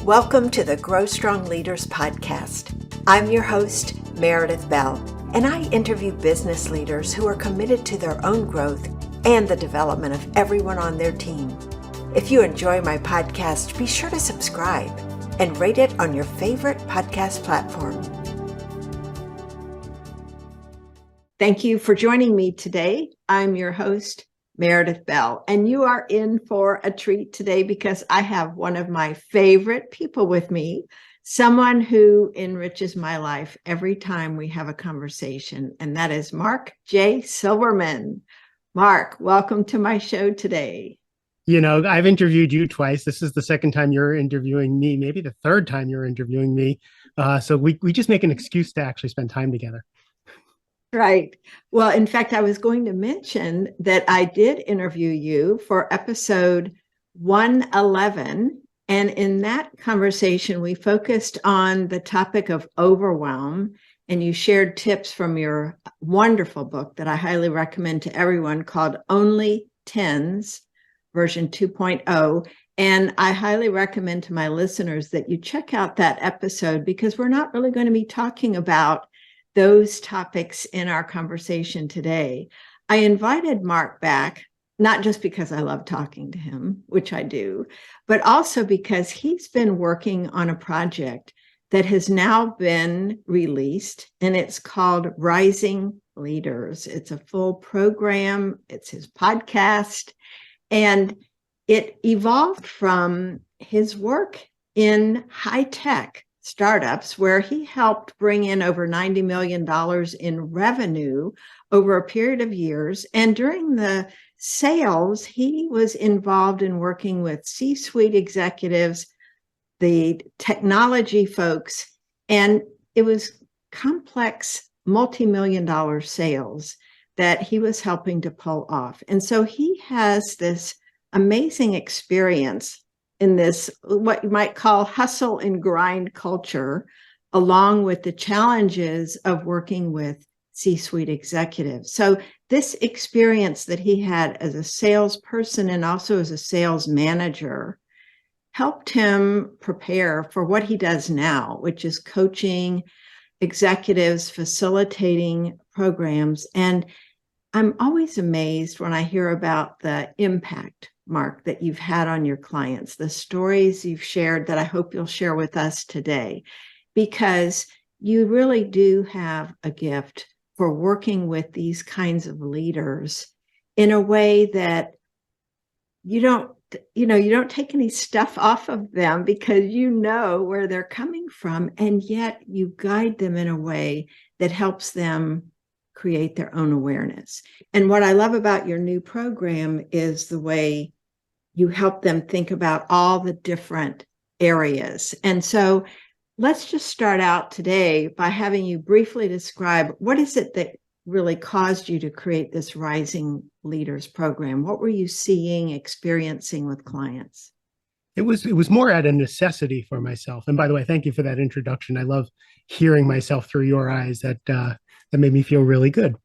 Welcome to the Grow Strong Leaders podcast. I'm your host, Meredith Bell, and I interview business leaders who are committed to their own growth and the development of everyone on their team. If you enjoy my podcast, be sure to subscribe and rate it on your favorite podcast platform. Thank you for joining me today. I'm your host, Meredith Bell, and you are in for a treat today because I have one of my favorite people with me, someone who enriches my life every time we have a conversation, and that is Mark J. Silverman. Mark, welcome to my show today. You know, I've interviewed you twice. This is the second time you're interviewing me, maybe the third time you're interviewing me. So we just make an excuse to actually spend time together. Right. Well, in fact, I was going to mention that I did interview you for episode 111. And in that conversation, we focused on the topic of overwhelm. And you shared tips from your wonderful book that I highly recommend to everyone called Only Tens, version 2.0. And I highly recommend to my listeners that you check out that episode because we're not really going to be talking about those topics in our conversation today. I invited Mark back, not just because I love talking to him, which I do, but also because he's been working on a project that has now been released, and it's called Rising Leaders. It's a full program. It's his podcast, and it evolved from his work in high-tech startups, where he helped bring in over $90 million in revenue over a period of years. And during the sales, he was involved in working with C-suite executives, the technology folks, and it was complex multi-million-dollar sales that he was helping to pull off. And so he has this amazing experience in this, what you might call hustle and grind culture, along with the challenges of working with C-suite executives. So this experience that he had as a salesperson and also as a sales manager helped him prepare for what he does now, which is coaching executives, facilitating programs. And I'm always amazed when I hear about the impact, Mark, that you've had on your clients, the stories you've shared that I hope you'll share with us today, because you really do have a gift for working with these kinds of leaders in a way that you don't take any stuff off of them because you know where they're coming from, and yet you guide them in a way that helps them create their own awareness. And what I love about your new program is the way you help them think about all the different areas. And so let's just start out today by having you briefly describe what is it that really caused you to create this Rising Leaders program? What were you seeing, experiencing with clients? It was more out of necessity for myself. And by the way, thank you for that introduction. I love hearing myself through your eyes. That made me feel really good.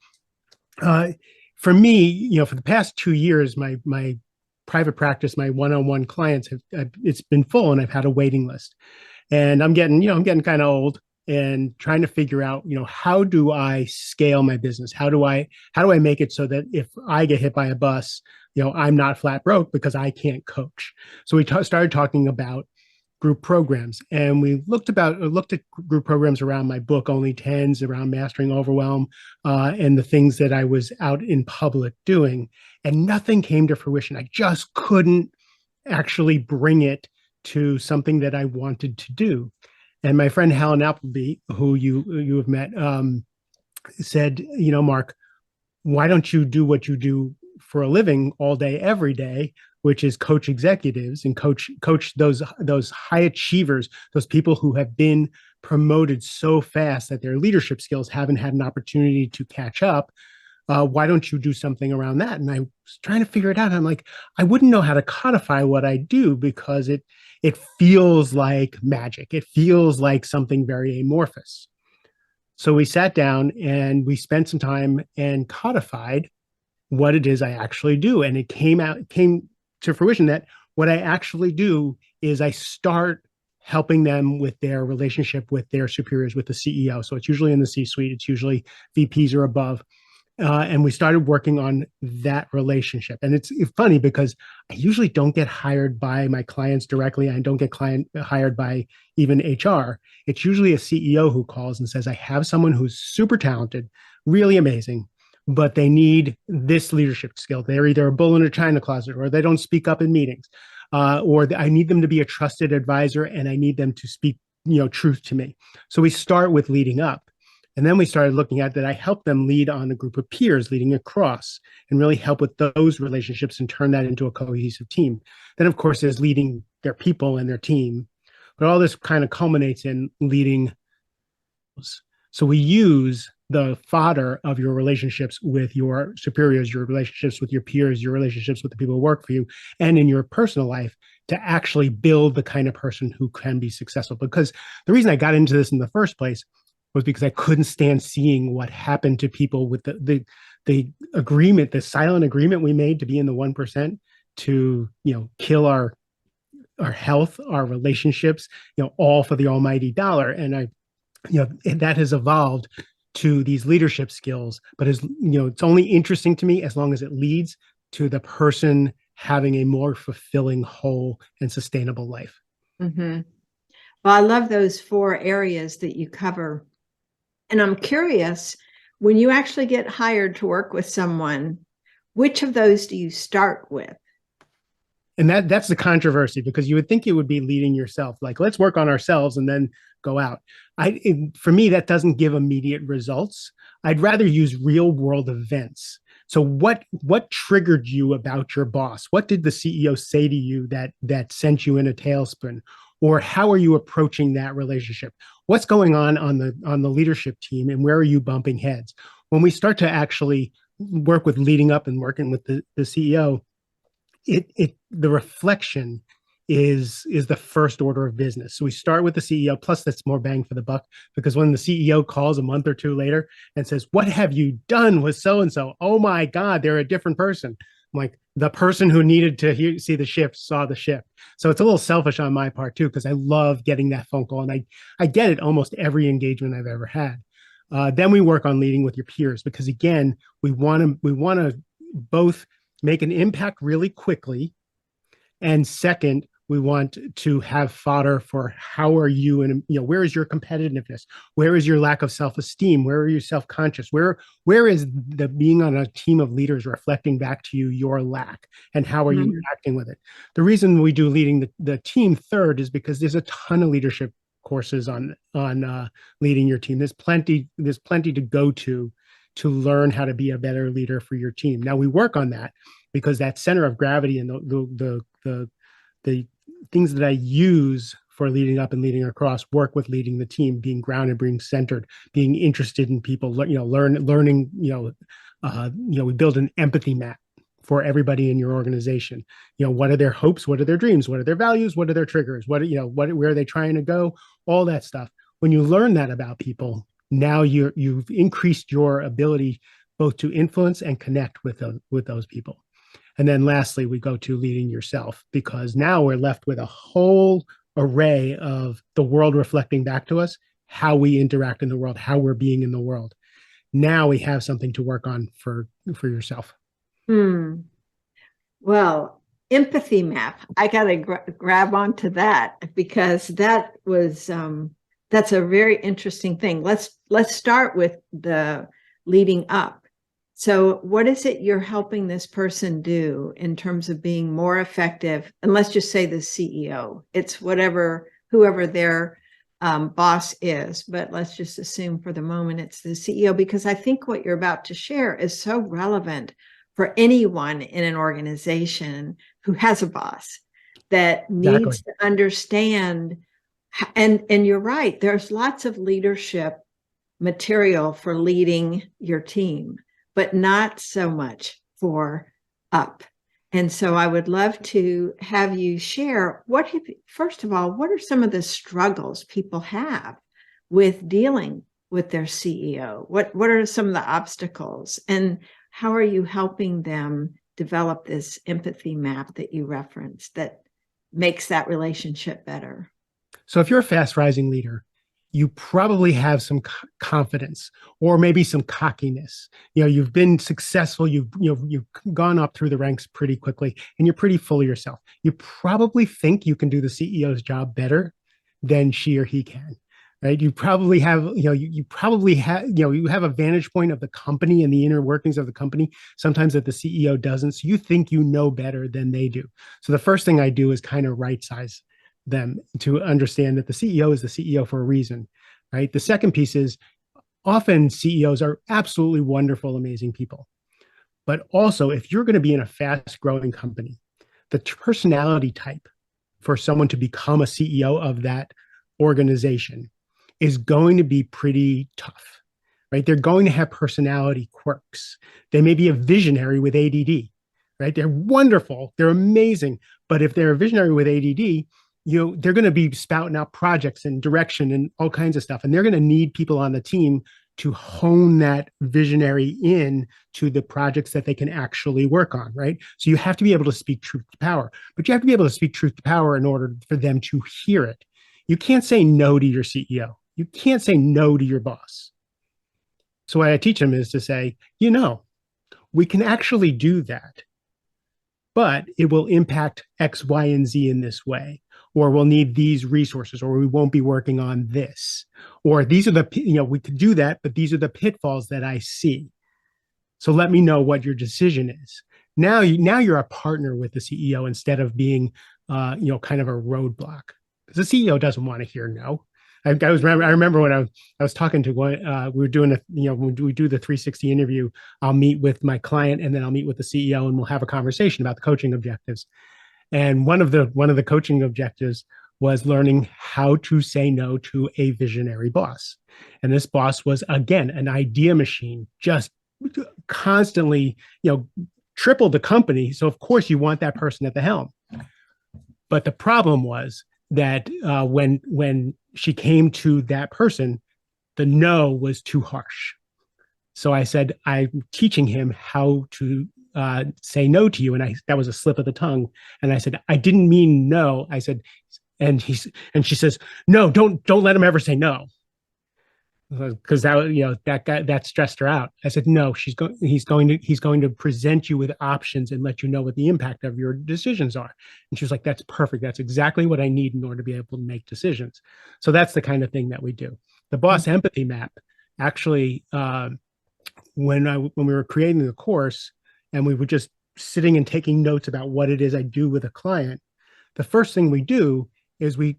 For me, for the past 2 years, my private practice, my one-on-one clients it's been full, and I've had a waiting list. And I'm getting kind of old and trying to figure out, how do I scale my business? How do I make it so that if I get hit by a bus, I'm not flat broke because I can't coach. So we started talking about group programs, and we looked at group programs around my book, Only Tens, around mastering overwhelm, and the things that I was out in public doing, and nothing came to fruition. I just couldn't actually bring it to something that I wanted to do. And my friend Helen Appleby, who you have met, said, Mark, why don't you do what you do for a living all day, every day, which is coach executives and coach those high achievers, those people who have been promoted so fast that their leadership skills haven't had an opportunity to catch up. Why don't you do something around that? And I was trying to figure it out. I'm like, I wouldn't know how to codify what I do because it feels like magic. It feels like something very amorphous. So we sat down and we spent some time and codified what it is I actually do. And it came to fruition that what I actually do is I start helping them with their relationship with their superiors, with the CEO. So it's usually in the C-suite, it's usually VPs or above. And we started working on that relationship. And it's funny because I usually don't get hired by my clients directly. I don't get hired by even HR. It's usually a CEO who calls and says, I have someone who's super talented, really amazing, but they need this leadership skill. They're either a bull in a china closet, or they don't speak up in meetings, or I need them to be a trusted advisor, and I need them to speak, truth to me. So we start with leading up. And then we started looking at that. I help them lead on a group of peers, leading across, and really help with those relationships and turn that into a cohesive team. Then, of course, there's leading their people and their team. But all this kind of culminates in leading. So we use the fodder of your relationships with your superiors, your relationships with your peers, your relationships with the people who work for you, and in your personal life to actually build the kind of person who can be successful. Because the reason I got into this in the first place was because I couldn't stand seeing what happened to people with the agreement, the silent agreement we made to be in the 1%, to kill our health, our relationships, all for the almighty dollar. And and that has evolved to these leadership skills. But it's only interesting to me as long as it leads to the person having a more fulfilling, whole, and sustainable life. Mm-hmm. Well, I love those 4 areas that you cover. And I'm curious, when you actually get hired to work with someone, which of those do you start with? And that's the controversy, because you would think it would be leading yourself, like, let's work on ourselves and then go out. For me, that doesn't give immediate results. I'd rather use real world events. So what triggered you about your boss? What did the CEO say to you that sent you in a tailspin? Or how are you approaching that relationship? What's going on the leadership team, and where are you bumping heads? When we start to actually work with leading up and working with the CEO, the reflection is the first order of business. So we start with the CEO, plus that's more bang for the buck, because when the CEO calls a month or two later and says, what have you done with so-and-so? Oh my God, they're a different person. I'm like, the person who needed to see the shift saw the shift. So it's a little selfish on my part too, because I love getting that phone call, and I get it almost every engagement I've ever had. Then we work on leading with your peers, because again, we want to both make an impact really quickly, and second, we want to have fodder for how are you, and where is your competitiveness, where is your lack of self-esteem, where are you self-conscious, where is the being on a team of leaders reflecting back to you your lack, and how are you acting with it. The reason we do leading the team third is because there's a ton of leadership courses on leading your team. There's plenty to go to learn how to be a better leader for your team. Now we work on that because that center of gravity and the things that I use for leading up and leading across work with leading the team, being grounded, being centered, being interested in people, learning, we build an empathy map for everybody in your organization. What are their hopes? What are their dreams? What are their values? What are their triggers? Where are they trying to go? All that stuff. When you learn that about people, now you've increased your ability both to influence and connect with those people. And then lastly, we go to leading yourself, because now we're left with a whole array of the world reflecting back to us, how we interact in the world, how we're being in the world. Now we have something to work on for yourself. Well, empathy map, I got to grab onto that, because that's a very interesting thing. Let's start with the leading up. So what is it you're helping this person do in terms of being more effective? And let's just say the CEO, it's whoever their boss is, but let's just assume for the moment it's the CEO, because I think what you're about to share is so relevant for anyone in an organization who has a boss that needs to understand. And you're right, there's lots of leadership material for leading your team, but not so much for up. And so I would love to have you share first of all, what are some of the struggles people have with dealing with their CEO? What are some of the obstacles, and how are you helping them develop this empathy map that you referenced that makes that relationship better? So if you're a fast rising leader, you probably have some confidence or maybe some cockiness. You've been successful. You've gone up through the ranks pretty quickly, and you're pretty full of yourself. You probably think you can do the CEO's job better than she or he can. Right? You probably have, you probably have, you have a vantage point of the company and the inner workings of the company, sometimes that the CEO doesn't. So you think you know better than they do. So the first thing I do is kind of right size them to understand that the CEO is the CEO for a reason, right? The second piece is often CEOs are absolutely wonderful, amazing people. But also, if you're going to be in a fast growing company, the personality type for someone to become a CEO of that organization is going to be pretty tough, right? They're going to have personality quirks. They may be a visionary with ADD, right? They're wonderful, they're amazing. But if they're a visionary with ADD, they're going to be spouting out projects and direction and all kinds of stuff. And they're going to need people on the team to hone that visionary in to the projects that they can actually work on, right? So you have to be able to speak truth to power, but you have to be able to speak truth to power in order for them to hear it. You can't say no to your CEO. You can't say no to your boss. So what I teach them is to say, we can actually do that, but it will impact X, Y, and Z in this way, or we'll need these resources, or we won't be working on this, or these are the, we could do that, but these are the pitfalls that I see. So let me know what your decision is. Now you're a partner with the CEO instead of being, kind of a roadblock. Because the CEO doesn't want to hear no. I remember when I was talking to one, we were doing when we do the 360 interview, I'll meet with my client and then I'll meet with the CEO and we'll have a conversation about the coaching objectives. And one of the coaching objectives was learning how to say no to a visionary boss. And this boss was, again, an idea machine, just constantly, tripled the company. So of course you want that person at the helm. But the problem was that when she came to that person, the no was too harsh. So I said, I'm teaching him how to say no to you. And that was a slip of the tongue. And I said, I didn't mean no. I said, and she says, no, don't let him ever say no. Because that stressed her out. I said, no, he's going to present you with options and let you know what the impact of your decisions are. And she was like, that's perfect. That's exactly what I need in order to be able to make decisions. So that's the kind of thing that we do. The boss empathy map, actually, when we were creating the course and we were just sitting and taking notes about what it is I do with a client, the first thing we do is we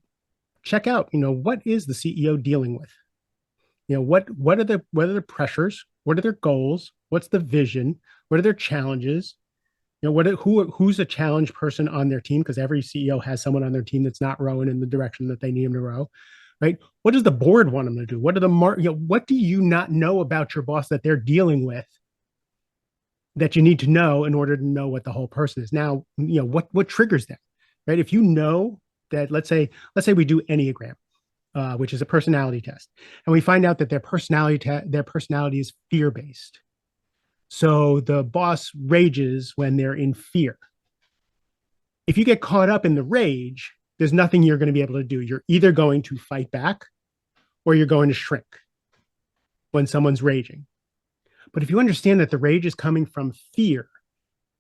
check out, what is the CEO dealing with? What are the pressures? What are their goals? What's the vision? What are their challenges? Who's a challenge person on their team? Because every CEO has someone on their team that's not rowing in the direction that they need them to row, right? What does the board want them to do? What do you not know about your boss that they're dealing with that you need to know in order to know what the whole person is? Now, what triggers them, right? If you know that, let's say we do Enneagram, which is a personality test. And we find out that their personality is fear-based. So the boss rages when they're in fear. If you get caught up in the rage, there's nothing you're going to be able to do. You're either going to fight back or you're going to shrink when someone's raging. But if you understand that the rage is coming from fear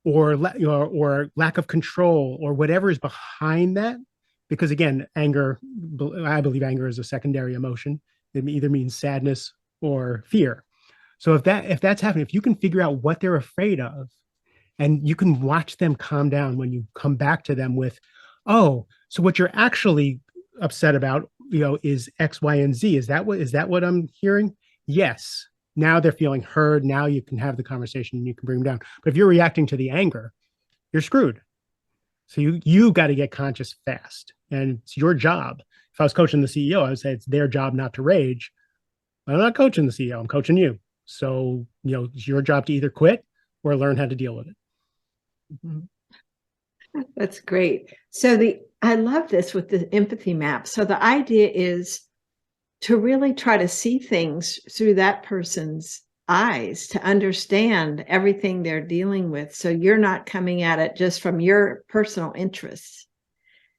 or lack of control or whatever is behind that, because again, anger, I believe anger is a secondary emotion. It either means sadness or fear. So if that's happening, if you can figure out what they're afraid of, and you can watch them calm down when you come back to them with, oh, so what you're actually upset about, is X, Y, and Z. Is that what I'm hearing? Yes. Now they're feeling heard. Now you can have the conversation and you can bring them down. But if you're reacting to the anger, you're screwed. So you got to get conscious fast, and it's your job. If I was coaching the CEO, I would say it's their job not to rage. But I'm not coaching the CEO. I'm coaching you. So it's your job to either quit or learn how to deal with it. Mm-hmm. That's great. So I love this with the empathy map. So the idea is to really try to see things through that person's eyes, to understand everything they're dealing with. So you're not coming at it just from your personal interests.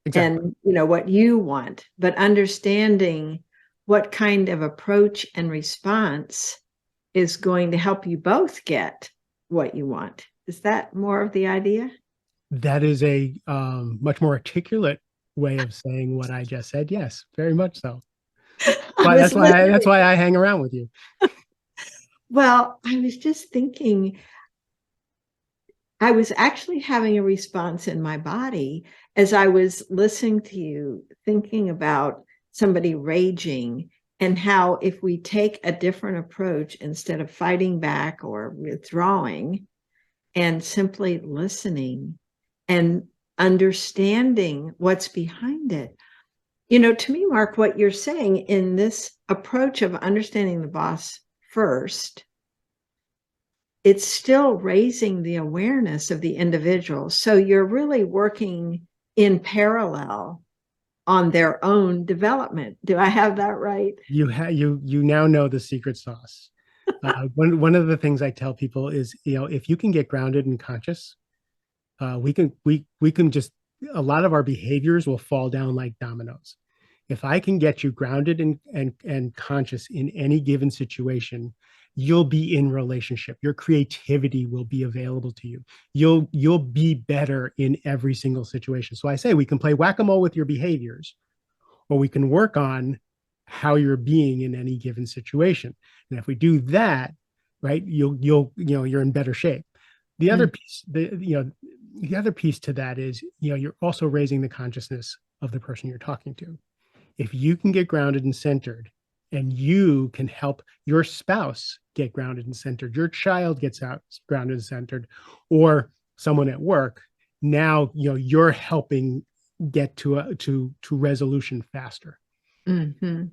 Exactly. and what you want, but understanding what kind of approach and response is going to help you both get what you want. Is that more of the idea? That is a much more articulate way of saying what I just said. Yes, very much so. I But was that's listening. why I hang around with you. Well, I was just thinking, I was actually having a response in my body as I was listening to you, thinking about somebody raging and how if we take a different approach instead of fighting back or withdrawing and simply listening and understanding what's behind it. To me, Mark, what you're saying in this approach of understanding the boss first, it's still raising the awareness of the individual. So you're really working in parallel on their own development. Do I have that right? You now know the secret sauce. One of the things I tell people is, if you can get grounded and conscious, we can just, a lot of our behaviors will fall down like dominoes. If I can get you grounded and conscious in any given situation, you'll be in relationship. Your creativity will be available to you. You'll be better in every single situation. So I say we can play whack-a-mole with your behaviors, or we can work on how you're being in any given situation. And if we do that, right, you're in better shape. The other Mm. piece, the other piece to that is, you're also raising the consciousness of the person you're talking to. If you can get grounded and centered, and you can help your spouse get grounded and centered, your child gets out grounded and centered, or someone at work, now you're helping get to resolution faster. Mhm.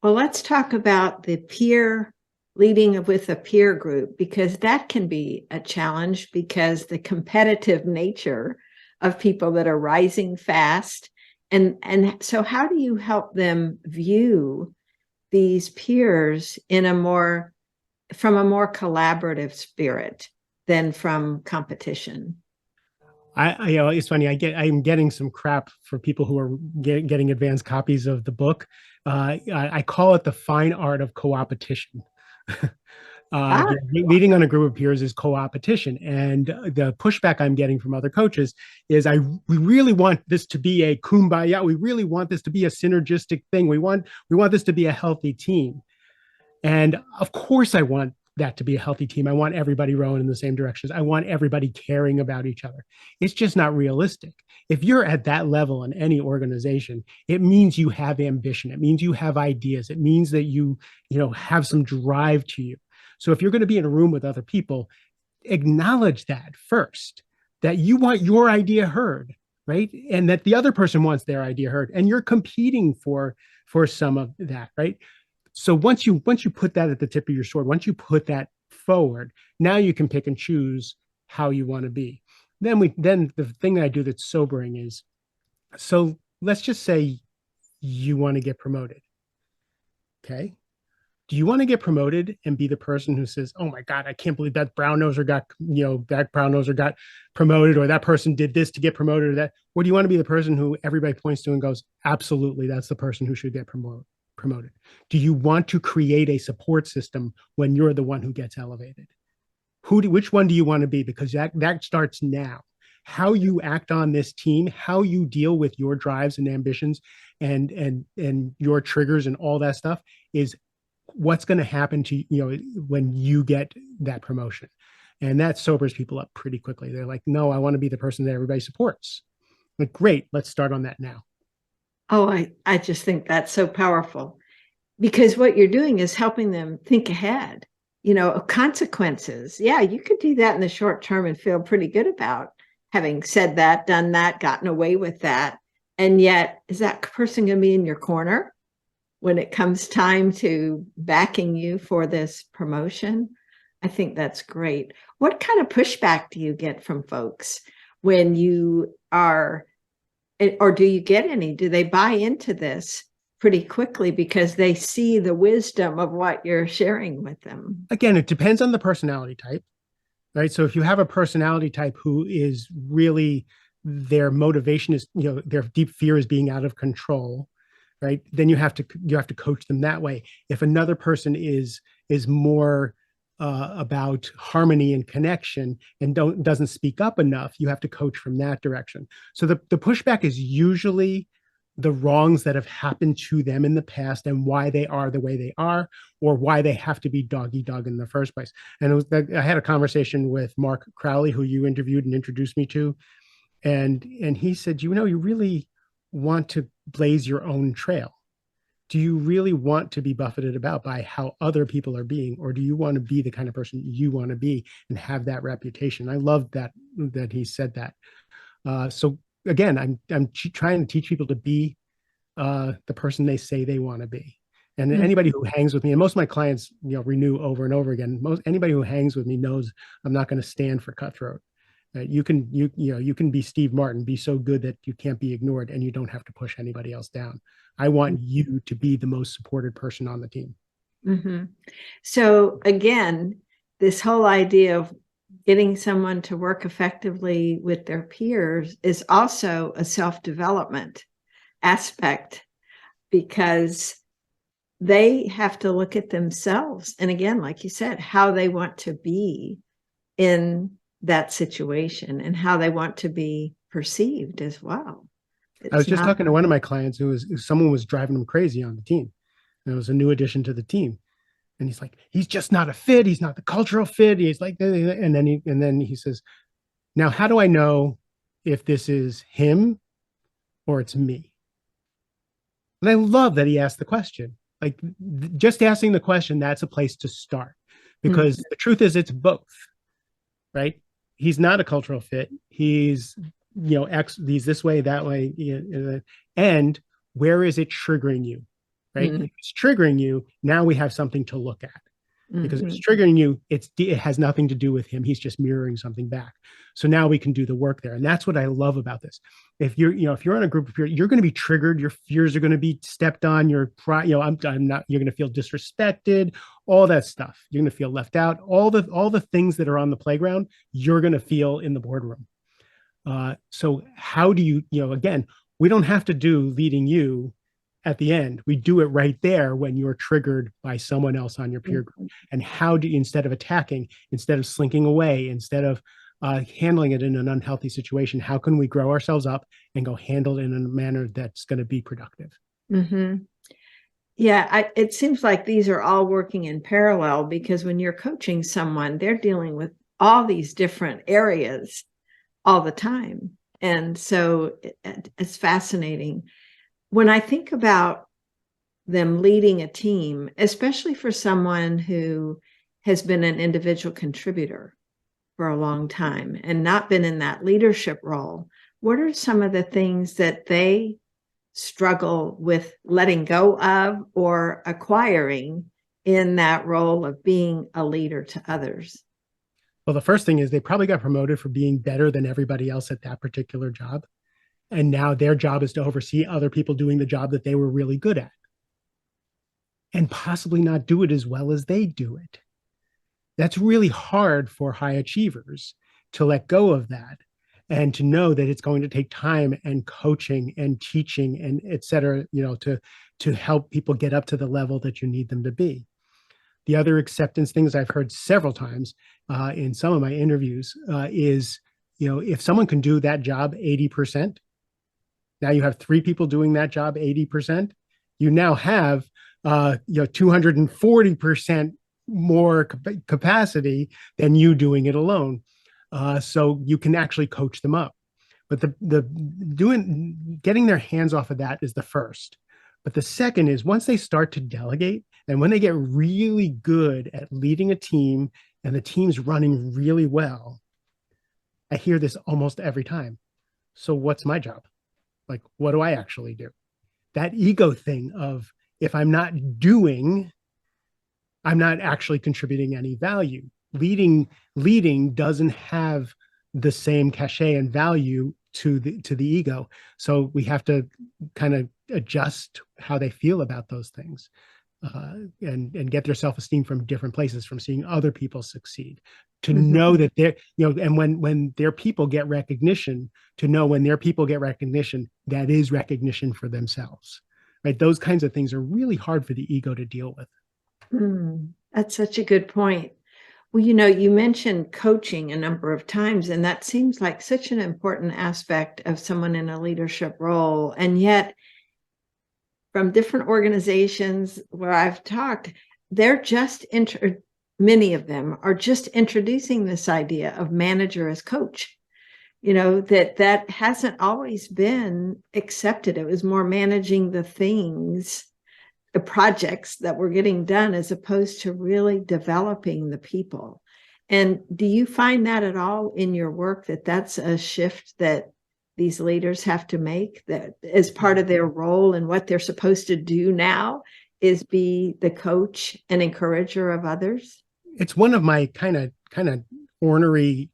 Well, let's talk about the peer leading with a peer group, because that can be a challenge because the competitive nature of people that are rising fast. And so how do you help them view these peers from a more collaborative spirit than from competition? It's funny. I'm getting some crap for people who are getting advanced copies of the book. I call it the fine art of co-opetition. Ah, Leading on a group of peers is co-opetition, and the pushback I'm getting from other coaches is, we really want this to be a kumbaya. We really want this to be a synergistic thing. We want this to be a healthy team. And of course, I want that to be a healthy team. I want everybody rowing in the same directions. I want everybody caring about each other. It's just not realistic. If you're at that level in any organization, it means you have ambition. It means you have ideas. It means that have some drive to you. So if you're going to be in a room with other people, acknowledge that first, that you want your idea heard, right? And that the other person wants their idea heard, and you're competing for some of that, right? So once you put that at the tip of your sword, once you put that forward, now you can pick and choose how you want to be. Then the thing that I do that's sobering is, so let's just say you want to get promoted. Okay. Do you want to get promoted and be the person who says, "Oh my God, I can't believe that brown noser got promoted, or that person did this to get promoted, or that?" Or do you want to be the person who everybody points to and goes, "Absolutely, that's the person who should get promoted"? Do you want to create a support system when you're the one who gets elevated? Which one do you want to be? Because that starts now. How you act on this team, how you deal with your drives and ambitions, and your triggers and all that stuff, is what's going to happen to when you get that promotion. And that sobers people up pretty quickly. They're like, no, I want to be the person that everybody supports. Like, great, let's start on that now. oh, I just think that's so powerful, because what you're doing is helping them think ahead, of consequences. Yeah, you could do that in the short term and feel pretty good about having said that, done that, gotten away with that. And yet, is that person going to be in your corner when it comes time to backing you for this promotion? I think that's great. What kind of pushback do you get from folks when you are, or do you get any? Do they buy into this pretty quickly because they see the wisdom of what you're sharing with them? Again, it depends on the personality type, right? So if you have a personality type who is really their motivation is, their deep fear is being out of control, right? Then you have to coach them that way. If another person is more about harmony and connection and doesn't speak up enough, you have to coach from that direction. So the pushback is usually the wrongs that have happened to them in the past and why they are the way they are, or why they have to be dog eat dog in the first place. And I had a conversation with Mark Crowley, who you interviewed and introduced me to, and he said, you really want to blaze your own trail. Do you really want to be buffeted about by how other people are being, or do you want to be the kind of person you want to be and have that reputation? I love that he said that. So again, I'm trying to teach people to be the person they say they want to be. And anybody who hangs with me, and most of my clients, renew over and over again. Anybody who hangs with me knows I'm not going to stand for cutthroat. You can be Steve Martin, be so good that you can't be ignored, and you don't have to push anybody else down. I want you to be the most supported person on the team. Mm-hmm. So again, this whole idea of getting someone to work effectively with their peers is also a self-development aspect, because they have to look at themselves. And again, like you said, how they want to be in that situation and how they want to be perceived as well. I was just talking to one of my clients someone was driving him crazy on the team. And it was a new addition to the team. And he's like, he's just not a fit. He's not the cultural fit. He's like, and then he says, now, how do I know if this is him or it's me? And I love that he asked the question. Like, just asking the question, that's a place to start, because the truth is it's both, right? He's not a cultural fit. He's, he's this way, that way. And where is it triggering you, right? If it's triggering you, now we have something to look at. Because if it's triggering you, it has nothing to do with him. He's just mirroring something back. So now we can do the work there. And that's what I love about this. If you're on a group of peers, you're going to be triggered. Your fears are going to be stepped on. You're going to feel disrespected, all that stuff. You're going to feel left out. All the things that are on the playground, you're going to feel in the boardroom. So how do you, again, we don't have to do leading you at the end. We do it right there when you're triggered by someone else on your peer group. And how do you, instead of attacking, instead of slinking away, instead of handling it in an unhealthy situation, how can we grow ourselves up and go handle it in a manner that's going to be productive? Yeah, it seems like these are all working in parallel, because when you're coaching someone, they're dealing with all these different areas all the time. And so it's fascinating. When I think about them leading a team, especially for someone who has been an individual contributor for a long time and not been in that leadership role, what are some of the things that they struggle with letting go of or acquiring in that role of being a leader to others? Well, the first thing is they probably got promoted for being better than everybody else at that particular job. And now their job is to oversee other people doing the job that they were really good at, and possibly not do it as well as they do it. That's really hard for high achievers to let go of that, and to know that it's going to take time and coaching and teaching and et cetera, to help people get up to the level that you need them to be. The other acceptance things I've heard several times in some of my interviews is, if someone can do that job 80%, now you have 3 people doing that job 80%. You now have 240% more capacity than you doing it alone. So you can actually coach them up. But getting their hands off of that is the first. But the second is, once they start to delegate, and when they get really good at leading a team and the team's running really well, I hear this almost every time. So what's my job? Like, what do I actually do? That ego thing of, if I'm not doing, I'm not actually contributing any value. Leading doesn't have the same cachet and value to the ego. So we have to kind of adjust how they feel about those things. and get their self-esteem from different places, from seeing other people succeed, to Mhm. know that they're, and when their people get recognition, to know when their people get recognition, that is recognition for themselves, right? Those kinds of things are really hard for the ego to deal with. That's such a good point. Well, you mentioned coaching a number of times, and that seems like such an important aspect of someone in a leadership role. And yet, from different organizations where I've talked, they're just many of them are just introducing this idea of manager as coach. That hasn't always been accepted. It was more managing the things, the projects that were getting done, as opposed to really developing the people. And do you find that at all in your work, that that's a shift that these leaders have to make, that as part of their role and what they're supposed to do now is be the coach and encourager of others? It's one of my kind of ornery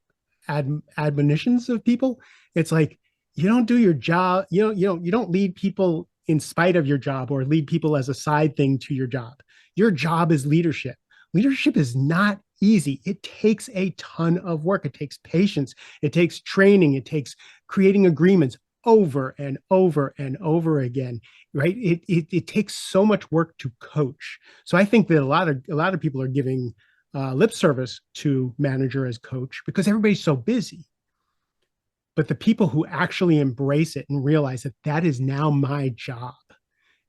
admonitions of people. It's like, you don't do your job, you don't lead people in spite of your job, or lead people as a side thing to your job. Your job is leadership. Leadership is not easy. It takes a ton of work. It takes patience. It takes training. It takes creating agreements over and over and over again, right? It takes so much work to coach. So I think that a lot of people are giving lip service to manager as coach because everybody's so busy. But the people who actually embrace it and realize that that is now my job,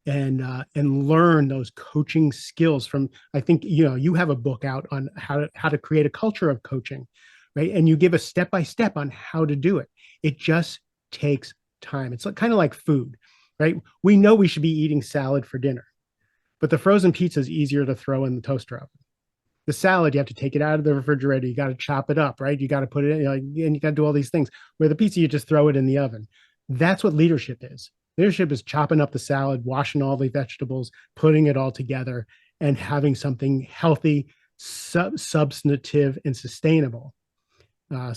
and learn those coaching skills from, I think, you have a book out on how to create a culture of coaching, right? And you give a step by step on how to do it. It just takes time. It's kind of like food, right? We know we should be eating salad for dinner, but the frozen pizza is easier to throw in the toaster oven. The salad, you have to take it out of the refrigerator. You got to chop it up, right? You got to put it in, and you got to do all these things. Where the pizza, you just throw it in the oven. That's what leadership is. Leadership is chopping up the salad, washing all the vegetables, putting it all together, and having something healthy, substantive, and sustainable. I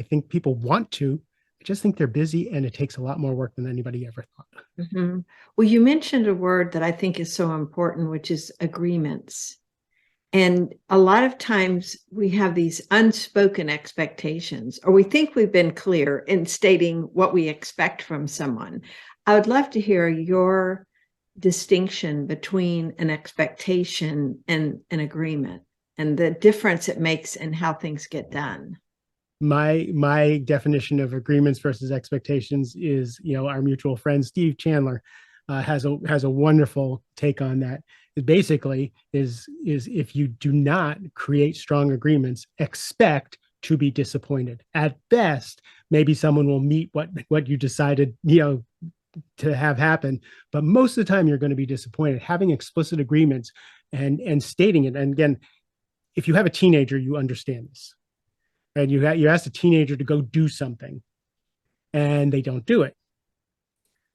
think people want to. I just think they're busy, and it takes a lot more work than anybody ever thought. Mm-hmm. Well, you mentioned a word that I think is so important, which is agreements. And a lot of times we have these unspoken expectations, or we think we've been clear in stating what we expect from someone. I would love to hear your distinction between an expectation and an agreement, and the difference it makes in how things get done. My definition of agreements versus expectations is, our mutual friend Steve Chandler has a wonderful take on that. It basically is if you do not create strong agreements, expect to be disappointed. At best, maybe someone will meet what you decided, to have happen, but most of the time you're going to be disappointed. Having explicit agreements and stating it. And again, if you have a teenager, you understand this. And you ask a teenager to go do something, and they don't do it.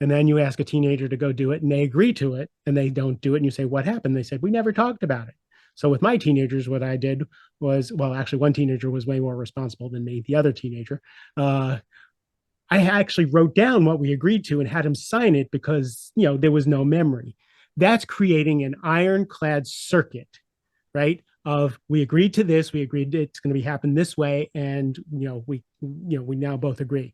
And then you ask a teenager to go do it, and they agree to it, and they don't do it. And you say, what happened? They said, we never talked about it. So with my teenagers, what I did was, well, actually, one teenager was way more responsible than me. The other teenager, I actually wrote down what we agreed to and had him sign it because, there was no memory. That's creating an ironclad circuit, right? Of, we agreed to this, we agreed it's going to be happen this way, and we now both agree.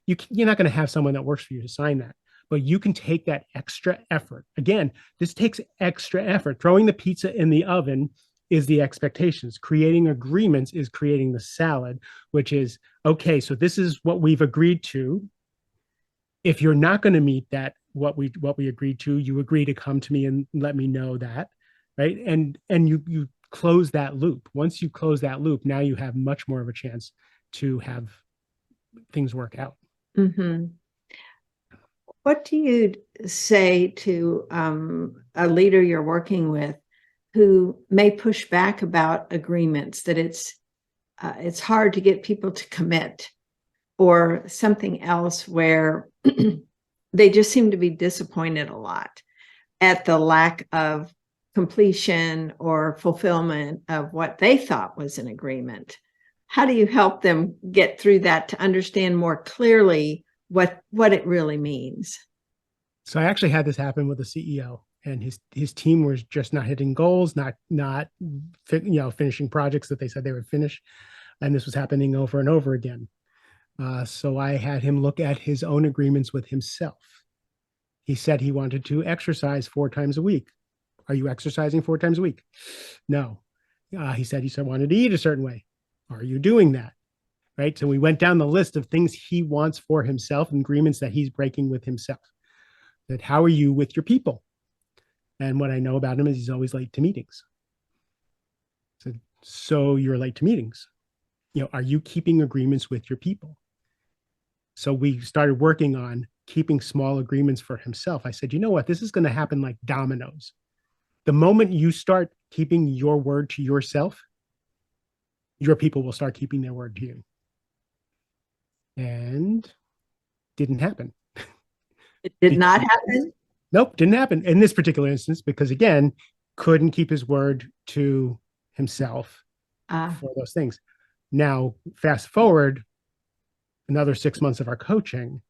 You're not going to have someone that works for you to sign that, but you can take that extra effort. Again, this takes extra effort. Throwing the pizza in the oven is the expectations. Creating agreements is creating the salad, which is, okay, so this is what we've agreed to. If you're not going to meet that, what we agreed to, you agree to come to me and let me know that, right? And you close that loop. Once you close that loop, now you have much more of a chance to have things work out. Mm-hmm. What do you say to a leader you're working with who may push back about agreements, that it's hard to get people to commit, or something else where they just seem to be disappointed a lot at the lack of completion or fulfillment of what they thought was an agreement? How do you help them get through that to understand more clearly what it really means? So I actually had this happen with a CEO, and his team was just not hitting goals, not finishing projects that they said they would finish, and this was happening over and over again. So I had him look at his own agreements with himself. He said he wanted to exercise 4 times a week. Are you exercising 4 times a week? No. He said wanted to eat a certain way. Are you doing that? Right. So we went down the list of things he wants for himself and agreements that he's breaking with himself. That how are you with your people? And what I know about him is he's always late to meetings. So you're late to meetings. Are you keeping agreements with your people? So we started working on keeping small agreements for himself. I said, you know what? This is going to happen like dominoes. The moment you start keeping your word to yourself, your people will start keeping their word to you. And didn't happen. It did not happen? Nope, didn't happen in this particular instance because, again, couldn't keep his word to himself for those things. Now, fast forward another 6 months of our coaching,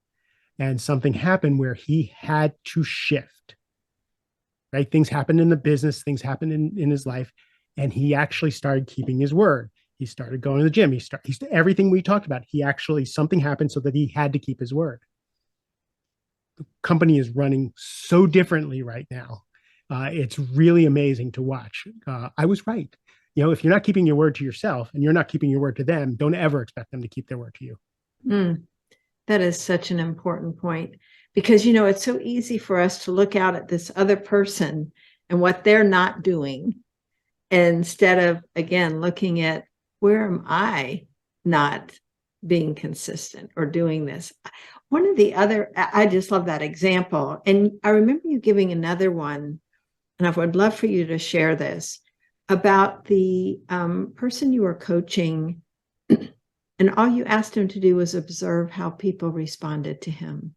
and something happened where he had to shift. Right? Things happened in the business, things happened in his life, and he actually started keeping his word. He started going to the gym. He everything we talked about. Something happened so that he had to keep his word. The company is running so differently right now. It's really amazing to watch. I was right. If you're not keeping your word to yourself and you're not keeping your word to them, don't ever expect them to keep their word to you. That is such an important point because, it's so easy for us to look out at this other person and what they're not doing instead of, again, looking at where am I not being consistent or doing this. One of the other, I just love that example. And I remember you giving another one, and I would love for you to share this about the person you were coaching, and all you asked him to do was observe how people responded to him.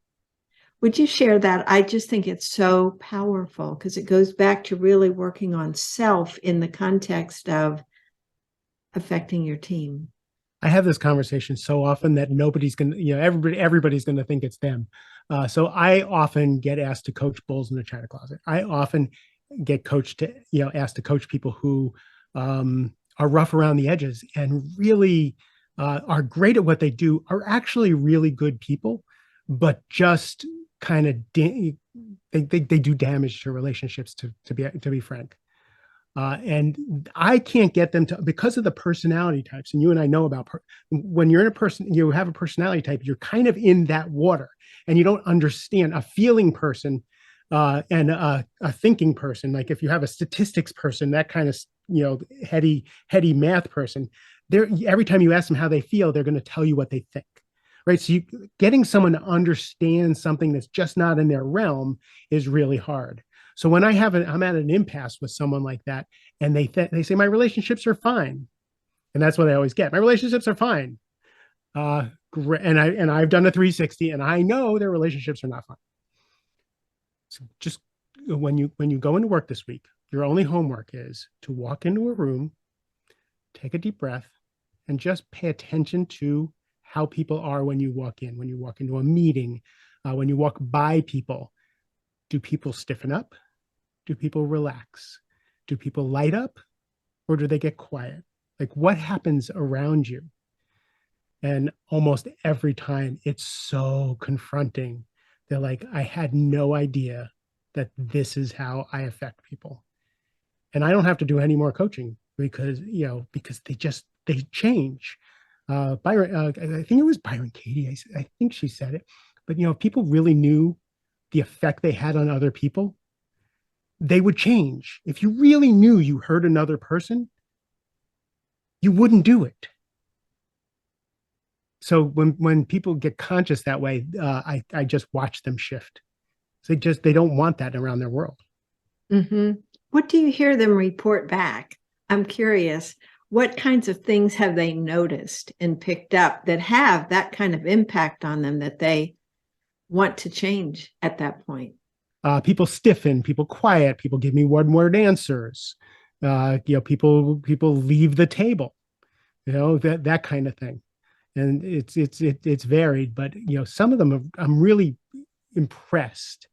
Would you share that? I just think it's so powerful because it goes back to really working on self in the context of affecting your team. I have this conversation so often that nobody's going to, everybody's going to think it's them. So I often get asked to coach bulls in the china closet. I often get asked to coach people who are rough around the edges and really are great at what they do, are actually really good people, but just kind of they do damage to relationships, to be frank. And I can't get them to, because of the personality types, and you and I know about when you're in a person, you have a personality type, you're kind of in that water and you don't understand a feeling person and a thinking person. Like if you have a statistics person, that kind of, heady math person, every time you ask them how they feel, they're going to tell you what they think. Right. So getting someone to understand something that's just not in their realm is really hard. So when I'm at an impasse with someone like that, and they say my relationships are fine, and that's what I always get. My relationships are fine, and I've done a 360, and I know their relationships are not fine. So just when you go into work this week, your only homework is to walk into a room, take a deep breath, and just pay attention to how people are when you walk in, when you walk into a meeting, when you walk by people. Do people stiffen up? Do people relax? Do people light up? Or do they get quiet? Like what happens around you? And almost every time it's so confronting. They're like, I had no idea that this is how I affect people. And I don't have to do any more coaching because they change. Byron, I think it was Byron Katie. I think she said it, but if people really knew the effect they had on other people, they would change. If you really knew you hurt another person, you wouldn't do it. So when people get conscious that way, I just watch them shift. So they don't want that around their world. Mm-hmm. What do you hear them report back? I'm curious. What kinds of things have they noticed and picked up that have that kind of impact on them that they want to change at that point? People stiffen, people quiet, people give me one-word answers. People leave the table. That kind of thing. And it's varied, but some of them I'm really impressed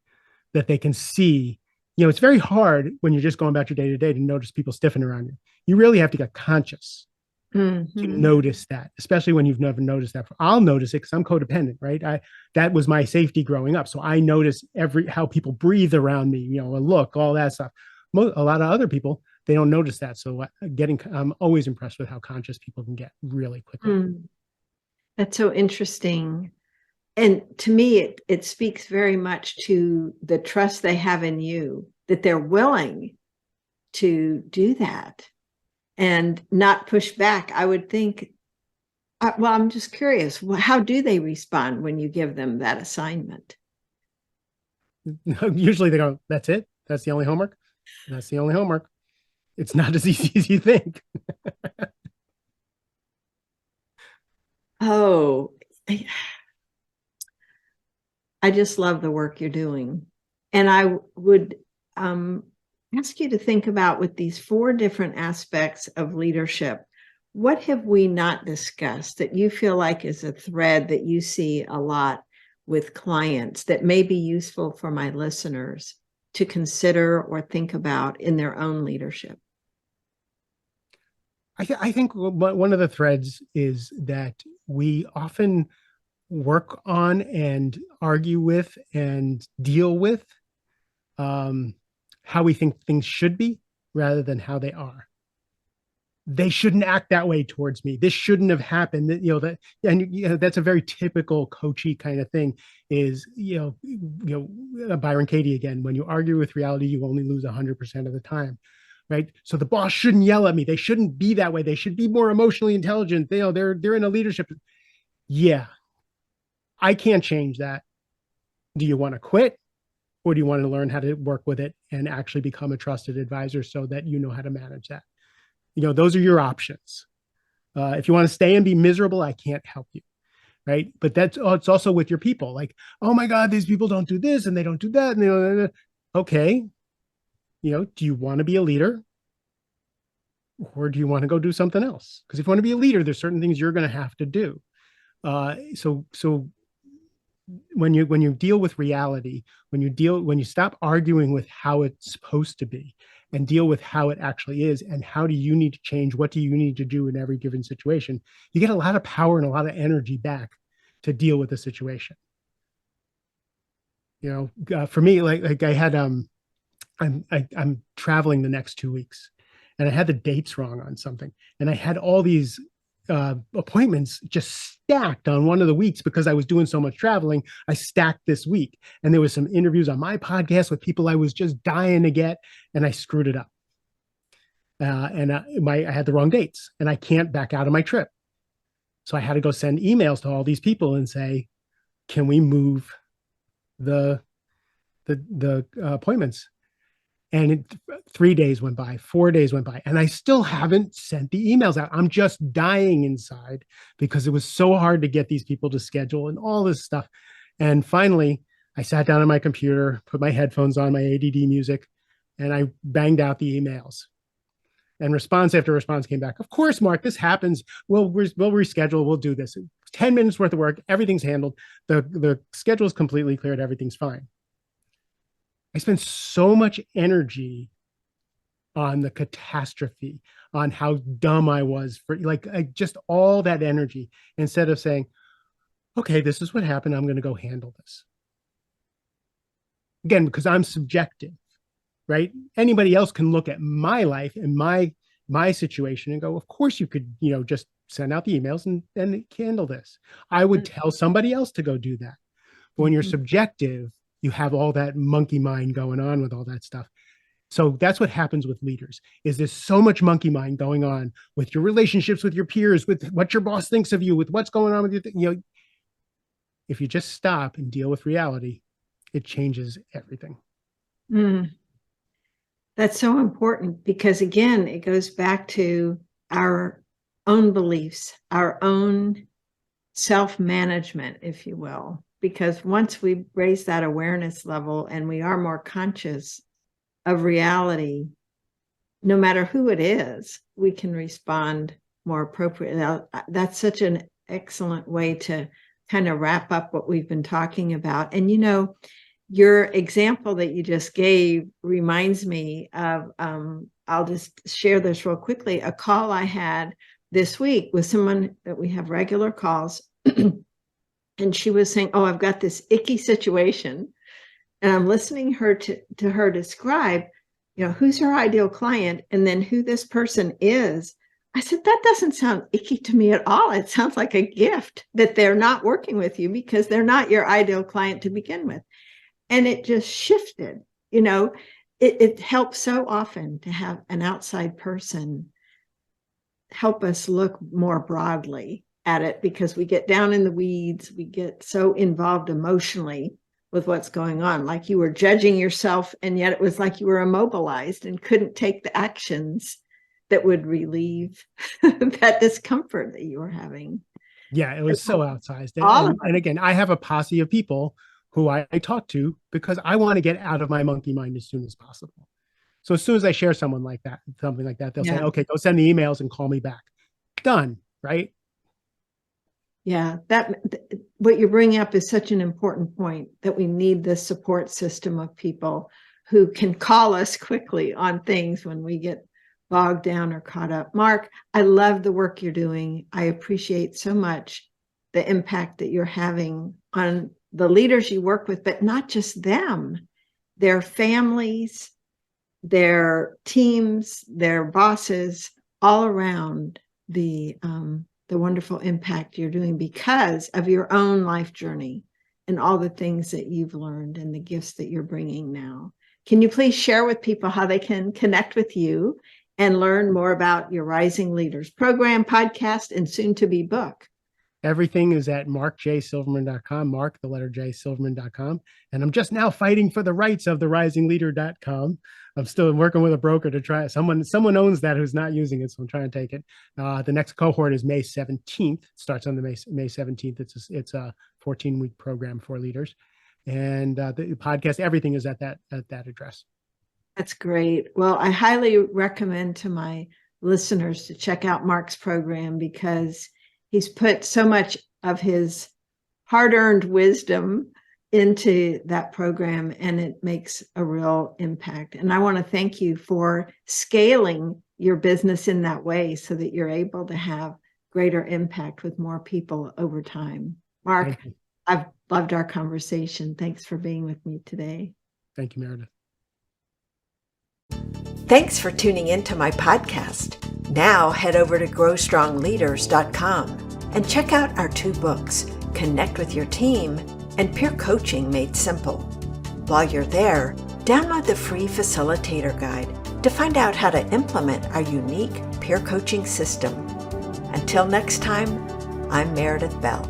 that they can see it's very hard when you're just going about your day to day to notice people stiffen around you. You really have to get conscious to notice that, especially when you've never noticed that. I'll notice it because I'm codependent, right? That was my safety growing up. So I notice how people breathe around me, a look, all that stuff. A lot of other people, they don't notice that. So I'm always impressed with how conscious people can get really quickly. That's so interesting. And to me, it speaks very much to the trust they have in you, that they're willing to do that and not push back. I would think, well, I'm just curious, how do they respond when you give them that assignment? Usually they go, that's it. That's the only homework. That's the only homework. It's not as easy as you think. Oh, I just love the work you're doing. And I would ask you to think about, with these 4 different aspects of leadership, what have we not discussed that you feel like is a thread that you see a lot with clients that may be useful for my listeners to consider or think about in their own leadership? I think one of the threads is that we often work on and argue with and deal with how we think things should be rather than how they are. They shouldn't act that way towards me. This shouldn't have happened. That's a very typical coachy kind of thing. Is Byron Katie again. When you argue with reality, you only lose 100% of the time, right? So the boss shouldn't yell at me. They shouldn't be that way. They should be more emotionally intelligent. They're in a leadership. Yeah, I can't change that. Do you want to quit? Or do you want to learn how to work with it and actually become a trusted advisor so that you know how to manage that? Those are your options. If you want to stay and be miserable, I can't help you. Right. But it's also with your people. Like, oh my God, these people don't do this and they don't do that. And okay. Do you want to be a leader? Or do you want to go do something else? Because if you want to be a leader, there's certain things you're going to have to do. So when you deal with reality, when you stop arguing with how it's supposed to be and deal with how it actually is, and how do you need to change, what do you need to do in every given situation, you get a lot of power and a lot of energy back to deal with the situation. For me, like I had I'm traveling the next 2 weeks, and I had the dates wrong on something, and I had all these appointments just stacked on one of the weeks because I was doing so much traveling. I stacked this week, and there was some interviews on my podcast with people I was just dying to get, and I screwed it up. I had the wrong dates, and I can't back out of my trip. So I had to go send emails to all these people and say, "Can we move the appointments?" And 3 days went by, 4 days went by, and I still haven't sent the emails out. I'm just dying inside because it was so hard to get these people to schedule and all this stuff. And finally, I sat down on my computer, put my headphones on, my ADD music, and I banged out the emails. And response after response came back. Of course, Mark, this happens. We'll reschedule. We'll do this. 10 minutes worth of work. Everything's handled. The schedule is completely cleared. Everything's fine. I spent so much energy on the catastrophe, on how dumb I was for just all that energy, instead of saying, okay, this is what happened. I'm going to go handle this. Again, because I'm subjective, right? Anybody else can look at my life and my situation and go, of course you could, just send out the emails and handle this. I would tell somebody else to go do that. But when you're subjective, you have all that monkey mind going on with all that stuff. So that's what happens with leaders, is there's so much monkey mind going on with your relationships with your peers, with what your boss thinks of you, with what's going on with you. If you just stop and deal with reality, it changes everything. That's so important, because again, it goes back to our own beliefs, our own self-management, if you will. Because once we raise that awareness level and we are more conscious of reality, no matter who it is, we can respond more appropriately. That's such an excellent way to kind of wrap up what we've been talking about. And your example that you just gave reminds me of, I'll just share this real quickly, a call I had this week with someone that we have regular calls. And she was saying, oh, I've got this icky situation. And I'm listening to her describe, who's her ideal client and then who this person is. I said, that doesn't sound icky to me at all. It sounds like a gift that they're not working with you because they're not your ideal client to begin with. And it just shifted. It helps so often to have an outside person help us look more broadly at it, because we get down in the weeds, we get so involved emotionally with what's going on, like you were judging yourself, and yet it was like you were immobilized and couldn't take the actions that would relieve that discomfort that you were having. Yeah, it was so outsized. And again, I have a posse of people who I talk to because I want to get out of my monkey mind as soon as possible. So as soon as I share something like that, they'll say, okay, go send the emails and call me back. Done, right? Yeah, what you bring up is such an important point, that we need this support system of people who can call us quickly on things when we get bogged down or caught up. Mark, I love the work you're doing. I appreciate so much the impact that you're having on the leaders you work with, but not just them, their families, their teams, their bosses, all around the wonderful impact you're doing because of your own life journey and all the things that you've learned and the gifts that you're bringing now. Can you please share with people how they can connect with you and learn more about your Rising Leaders program, podcast, and soon-to-be book? Everything is at markjsilverman.com, Mark, the letter J, Silverman.com. And I'm just now fighting for the rights of the risingleader.com. I'm still working with a broker to try. Someone owns that who's not using it, so I'm trying to take it. The next cohort is May 17th. It starts on the May 17th. It's a 14-week program for leaders. And the podcast, everything is at that address. That's great. Well, I highly recommend to my listeners to check out Mark's program, because he's put so much of his hard-earned wisdom into that program, and it makes a real impact. And I want to thank you for scaling your business in that way so that you're able to have greater impact with more people over time. Mark, I've loved our conversation. Thanks for being with me today. Thank you, Meredith. Thanks for tuning into my podcast. Now head over to growstrongleaders.com and check out our 2 books, Connect with Your Team and Peer Coaching Made Simple. While you're there, download the free Facilitator Guide to find out how to implement our unique peer coaching system. Until next time, I'm Meredith Bell.